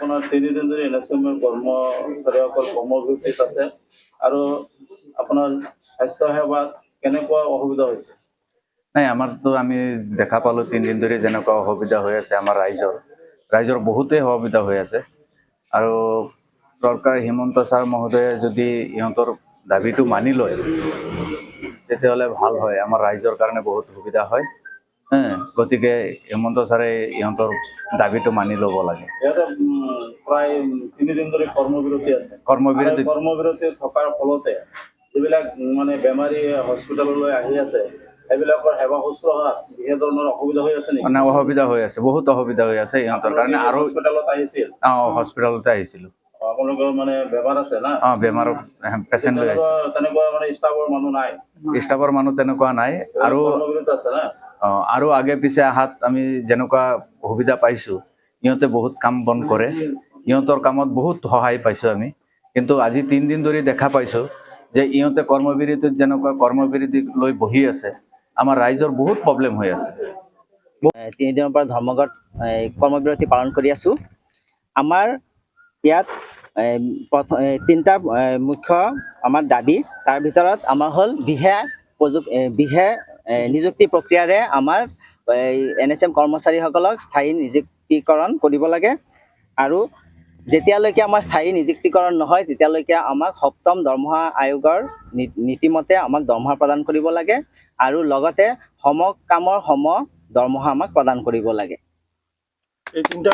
আপোনাৰ 3 দিন ধৰি এনএছএমৰ কৰ্মচাৰীসকল কৰ্মবিৰতিত আছে আৰু আপোনাৰ স্বাস্থ্য সেৱাত কেনেকুৱা অসুবিধা হৈছে? নাই, আমাৰতো আমি দেখা পালো 3 দিন ধৰি যেনেকুৱা অসুবিধা হৈ আছে আমাৰ ৰাইজৰ বহুতেই অসুবিধা হৈ আছে আৰু চৰকাৰ হিমন্ত ছাৰ মহোদয়ে যদি ইহঁতৰ দাবীটো মানি লয় তেতিয়াহ'লে ভাল হয়, আমাৰ ৰাইজৰ কাৰণে বহুত সুবিধা হয়। গতিকে হিমন্ত ছাৰে ইহঁতৰ দাবীটো মানি ল'ব লাগে। ইহঁতে প্ৰায় 3 দিন ধৰি কৰ্মবিৰতি আছে। কৰ্মবিৰতি থকাৰ ফলতে যিবিলাক মানে বেমাৰী হস্পিটেললৈ আহি আছে সেইবিলাকৰ সেৱা শুশ্ৰূষাত বিশেষ ধৰণৰ অসুবিধা হৈ আছে নেকি? মানে অসুবিধা হৈ আছে, বহুত অসুবিধা হৈ আছে ইহঁতৰ কাৰণে। আৰু হস্পিটেলত আহিছিল? হস্পিটেলতে আহিছিলোঁ। আপোনালোকৰ মানে বেমাৰ আছে না? বেমাৰৰ পেচেণ্ট লৈ আহিছোঁ। তেনেকুৱা মানে ষ্টাফৰ মানুহ নাই? ষ্টাফৰ মানুহ তেনেকুৱা নাই। আৰু কৰ্মবিৰতি আছে না? আৰু আগে পিছে আহাত আমি যেনেকুৱা সুবিধা পাইছোঁ, ইহঁতে বহুত কাম বন কৰে, ইহঁতৰ কামত বহুত সহায় পাইছোঁ আমি। কিন্তু আজি 3 দিন ধৰি দেখা পাইছোঁ যে ইহঁতে কৰ্মবিৰতিত যেনেকুৱা কৰ্মবিৰতি লৈ বহি আছে, আমাৰ ৰাইজৰ বহুত প্ৰব্লেম হৈ আছে। 3 দিনৰ পৰা ধৰ্মঘট কৰ্মবিৰতি পালন কৰি আছোঁ। আমাৰ ইয়াত 3টা মুখ্য আমাৰ দাবী, তাৰ ভিতৰত আমাৰ হ'ল বিহে নিযুক্তি প্ৰক্ৰিয়াৰে আমাৰ NHM কৰ্মচাৰীসকলক স্থায়ী নিযুক্তিকৰণ কৰিব লাগে আৰু যেতিয়ালৈকে আমাৰ স্থায়ী নিযুক্তিকৰণ নহয় তেতিয়ালৈকে আমাক 7ম দৰমহা আয়োগৰ নীতিমতে আমাক দৰমহা প্ৰদান কৰিব লাগে আৰু লগতে সম কামৰ সম দৰমহা আমাক প্ৰদান কৰিব লাগে। এই 3টা